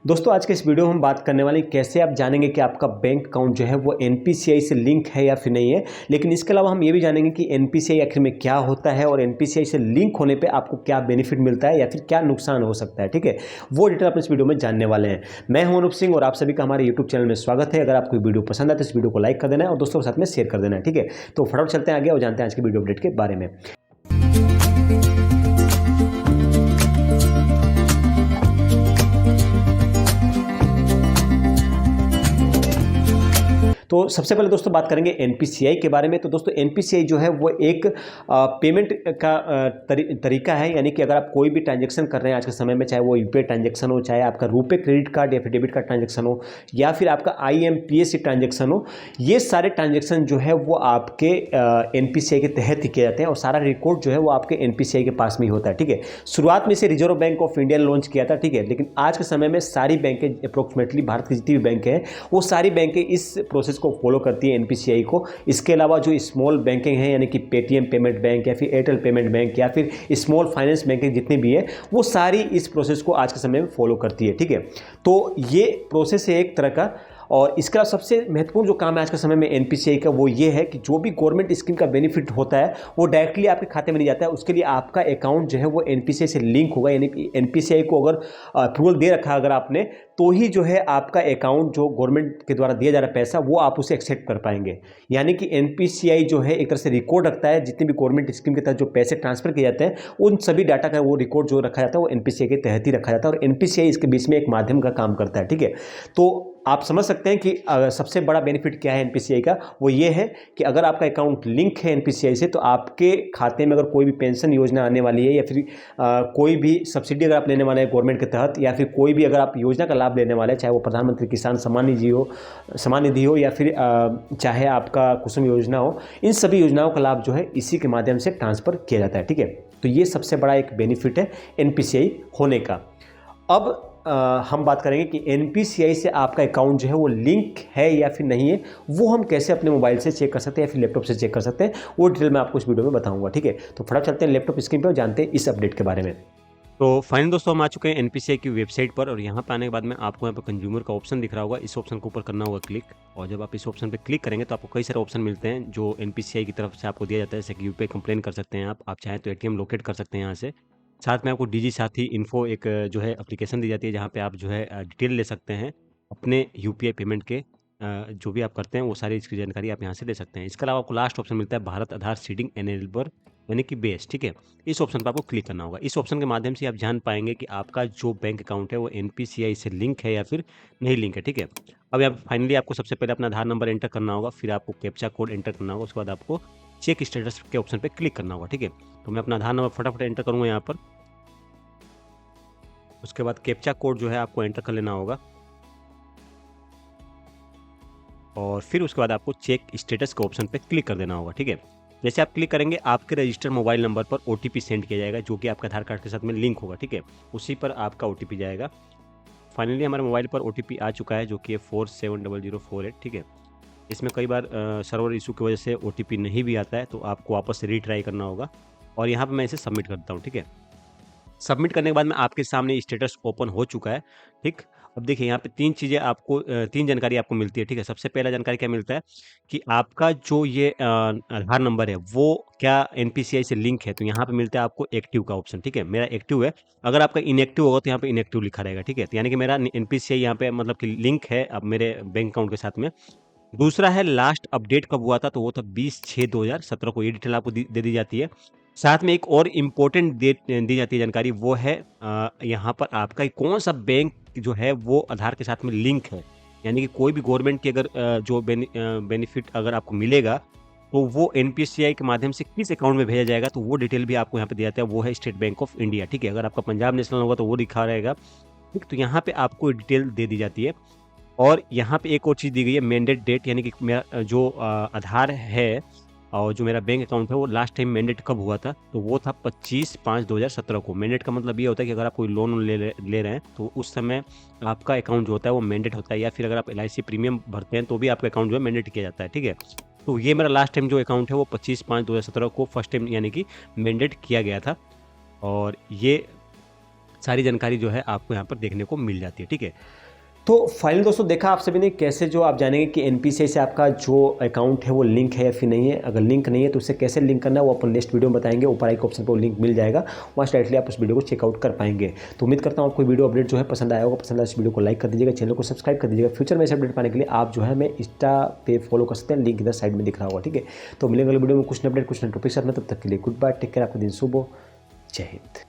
दोस्तों आज के इस वीडियो में हम बात करने वाले हैं कैसे आप जानेंगे कि आपका बैंक अकाउंट जो है वो एनपीसीआई से लिंक है या फिर नहीं है। लेकिन इसके अलावा हम ये भी जानेंगे कि एनपीसीआई आखिर में क्या होता है और एनपीसीआई से लिंक होने पे आपको क्या बेनिफिट मिलता है या फिर क्या नुकसान हो सकता है। ठीक है, वो डिटेल आप इस वीडियो में जानने वाले हैं। मैं हूं अनुप सिंह और आप सभी का हमारे यूट्यूब चैनल में स्वागत है। अगर आपको वीडियो पसंद आए तो इस वीडियो को लाइक कर देना है और दोस्तों के साथ में शेयर कर देना है। ठीक है, तो फटाफट चलते हैं आगे और जानते हैं आज की वीडियो अपडेट के बारे में। तो सबसे पहले दोस्तों बात करेंगे एनपीसीआई के बारे में। तो दोस्तों एनपीसीआई जो है वो एक पेमेंट का तरीका है, यानी कि अगर आप कोई भी ट्रांजैक्शन कर रहे हैं आज के समय में, चाहे वो यूपीआई ट्रांजैक्शन हो, चाहे आपका रुपे क्रेडिट कार्ड या फिर डेबिट कार्ड ट्रांजैक्शन हो, या फिर आपका आईएमपीएस ट्रांजैक्शन हो, ये सारे ट्रांजैक्शन जो है वो आपके एनपीसीआई के तहत ही किए जाते हैं और सारा रिकॉर्ड जो है वो आपके एनपीसीआई के पास में ही होता है। ठीक है, शुरुआत में इसे रिजर्व बैंक ऑफ इंडिया ने लॉन्च किया था। ठीक है, लेकिन आज के समय में सारी बैंकें, अप्रोक्सीमेटली भारत की जितनी भी बैंकें हैं वो सारी बैंकें इस प्रोसेस को फॉलो करती है एनपीसीआई को। इसके अलावा जो स्मॉल बैंकिंग है, यानी कि पेटीएम पेमेंट बैंक या फिर एयरटेल पेमेंट बैंक या फिर स्मॉल फाइनेंस बैंकिंग जितनी भी है, वो सारी इस प्रोसेस को आज के समय में फॉलो करती है। ठीक है, तो ये प्रोसेस है एक तरह का। और इसका सबसे महत्वपूर्ण जो काम है आज के समय में एनपीसीआई का वो ये है कि जो भी गवर्नमेंट स्कीम का बेनिफिट होता है वो डायरेक्टली आपके खाते में नहीं जाता है। उसके लिए आपका अकाउंट जो है वो एनपीसीआई से लिंक होगा, यानी कि एनपीसीआई को अगर अप्रूवल दे रखा अगर आपने, तो ही जो है आपका अकाउंट जो गवर्नमेंट के द्वारा दिया जा रहा पैसा वो आप उसे एक्सेप्ट कर पाएंगे। यानी कि एनपीसीआई जो है एक तरह से रिकॉर्ड रखता है, जितनी भी गवर्नमेंट स्कीम के तहत जो पैसे ट्रांसफर किए जाते हैं उन सभी डाटा का वो रिकॉर्ड जो रखा जाता है वो एनपीसीआई के तहत ही रखा जाता है और एनपीसीआई इसके बीच में एक माध्यम का काम करता है। ठीक है, तो आप समझ सकते हैं कि सबसे बड़ा बेनिफिट क्या है एनपीसीआई का, वो ये है कि अगर आपका अकाउंट लिंक है एनपीसीआई से तो आपके खाते में अगर कोई भी पेंशन योजना आने वाली है या फिर कोई भी सब्सिडी अगर आप लेने वाले हैं गवर्नमेंट के तहत, या फिर कोई भी अगर आप योजना का लाभ लेने वाले हैं, चाहे वो प्रधानमंत्री किसान सम्मान निधि हो या फिर चाहे आपका कुसुम योजना हो, इन सभी योजनाओं का लाभ जो है इसी के माध्यम से ट्रांसफर किया जाता है। ठीक है, तो ये सबसे बड़ा एक बेनिफिट है एनपीसीआई होने का। अब हम बात करेंगे कि एनपीसीआई से आपका अकाउंट जो है वो लिंक है या फिर नहीं है, वो हम कैसे अपने मोबाइल से चेक कर सकते हैं या फिर लैपटॉप से चेक कर सकते हैं, वो डिटेल मैं आपको इस वीडियो में बताऊंगा। ठीक है, तो फटाफट चलते हैं लैपटॉप स्क्रीन पर और जानते हैं इस अपडेट के बारे में। तो फाइनल दोस्तों हम आ चुके हैं एनपीसीआई की वेबसाइट पर और यहाँ पे आने के बाद में आपको यहाँ पे कंज्यूमर का ऑप्शन दिख रहा होगा, इस ऑप्शन के ऊपर करना होगा क्लिक। और जब आप इस ऑप्शन पे क्लिक करेंगे तो आपको कई सारे ऑप्शन मिलते हैं जो एनपीसीआई की तरफ से आपको दिया जाता है, जैसे कि यूपीआई कंप्लेन कर सकते हैं आप चाहें तो एटीएम लोकेट कर सकते हैं यहाँ से। साथ में आपको डीजी साथी इन्फो एक जो है एप्लीकेशन दी जाती है, जहाँ पे आप जो है डिटेल ले सकते हैं अपने यूपीआई पेमेंट के, जो भी आप करते हैं वो सारी इसकी जानकारी आप यहाँ से ले सकते हैं। इसके अलावा आपको लास्ट ऑप्शन मिलता है भारत आधार सीडिंग एनेबलर, यानी कि बेस। ठीक है, इस ऑप्शन पर आपको क्लिक करना होगा। इस ऑप्शन के माध्यम से आप जान पाएंगे कि आपका जो बैंक अकाउंट है वो एनपीसीआई से लिंक है या फिर नहीं लिंक है। ठीक है, अब यहाँ फाइनली आपको सबसे पहले अपना आधार नंबर एंटर करना होगा, फिर आपको कैप्चा कोड एंटर करना होगा, उसके बाद आपको चेक स्टेटस के ऑप्शन पर क्लिक करना होगा। ठीक है, तो मैं अपना आधार नंबर फटाफट एंटर करूँगा यहाँ पर। उसके बाद कैप्चा कोड जो है आपको एंटर कर लेना होगा और फिर उसके बाद आपको चेक स्टेटस के ऑप्शन पे क्लिक कर देना होगा। ठीक है, जैसे आप क्लिक करेंगे आपके रजिस्टर्ड मोबाइल नंबर पर ओटीपी सेंड किया जाएगा, जो कि आपके आधार कार्ड के साथ में लिंक होगा। ठीक है, उसी पर आपका ओटीपी जाएगा। फाइनली हमारे मोबाइल पर ओटीपी आ चुका है, जो कि 470048। ठीक है, इसमें कई बार सर्वर इशू की वजह से ओटीपी नहीं भी आता है, तो आपको वापस से रीट्राई करना होगा और यहाँ पर मैं इसे सबमिट करता हूँ। ठीक है, सबमिट करने के बाद में आपके सामने स्टेटस ओपन हो चुका है। ठीक, अब देखिए यहाँ पे तीन चीज़ें आपको तीन जानकारी आपको मिलती है। ठीक है, सबसे पहला जानकारी क्या मिलता है कि आपका जो ये आधार नंबर है वो क्या एनपीसीआई से लिंक है, तो यहाँ पे मिलता है आपको एक्टिव का ऑप्शन। ठीक है, मेरा एक्टिव है। अगर आपका इनएक्टिव होगा तो यहाँ पे इनएक्टिव लिखा रहेगा। ठीक है, तो यानी कि मेरा एनपीसीआई यहाँ पे मतलब कि लिंक है अब मेरे बैंक अकाउंट के साथ में। दूसरा है लास्ट अपडेट कब हुआ था, तो वो था 20/6/2017 को, ये डिटेल आपको दे दी जाती है। साथ में एक और इम्पोर्टेंट डेट दी जाती है जानकारी, वो है यहाँ पर आपका कौन सा बैंक जो है वो आधार के साथ में लिंक है, यानी कि कोई भी गवर्नमेंट की अगर जो बेनिफिट अगर आपको मिलेगा तो वो एनपीसीआई के माध्यम से किस अकाउंट में भेजा जाएगा, तो वो डिटेल भी आपको यहाँ पे दिया जाता है, वो है स्टेट बैंक ऑफ इंडिया। ठीक है, अगर आपका पंजाब नेशनल होगा तो वो लिखा रहेगा। ठीक, तो यहाँ पे आपको डिटेल दे दी जाती है। और यहाँ पे एक और चीज़ दी गई है मैंडेट डेट, यानी कि मेरा जो आधार है और जो मेरा बैंक अकाउंट है वो लास्ट टाइम मैंडेट कब हुआ था, तो वो था 25/5/2017 को। मैंडेट का मतलब ये होता है कि अगर आप कोई लोन ले रहे हैं तो उस समय आपका अकाउंट जो होता है वो मैंडेट होता है, या फिर अगर आप LIC प्रीमियम भरते हैं तो भी आपका अकाउंट जो है मैंडेट किया जाता है। ठीक है, तो ये मेरा लास्ट टाइम जो अकाउंट है वो 25/5/2017 को फर्स्ट टाइम यानी कि मैंडेट किया गया था। और ये सारी जानकारी जो है आपको यहाँ पर देखने को मिल जाती है। ठीक है, तो फाइनल दोस्तों देखा आप सभी ने कैसे जो आप जानेंगे कि एनपीसीआई से आपका जो अकाउंट है वो लिंक है या फिर नहीं है। अगर लिंक नहीं है तो उसे कैसे लिंक करना है वो अपन नेक्स्ट वीडियो में बताएंगे। ऊपर आई के ऑप्शन पर लिंक मिल जाएगा, वहाँ डायरेक्टली आप उस वीडियो को चेकआउट कर पाएंगे। तो उम्मीद करता हूँ आपको वीडियो अपडेट जो है पसंद आया होगा। पसंद आया इस वीडियो को लाइक कर दीजिएगा, चैनल को सब्सक्राइब कर दीजिएगा। फ्यूचर में ऐसे अपडेट पाने के लिए आप जो है हमें इंस्टा पे फॉलो कर सकते हैं, लिंक इधर साइड में दिख रहा होगा। ठीक है, तो मिलेंगे अगले वीडियो में कुछ न अपडेट कुछ न टॉपिक साथ में। तब तक के लिए गुड बाय, टेक केयर, आपका दिन शुभ हो, जय हिंद।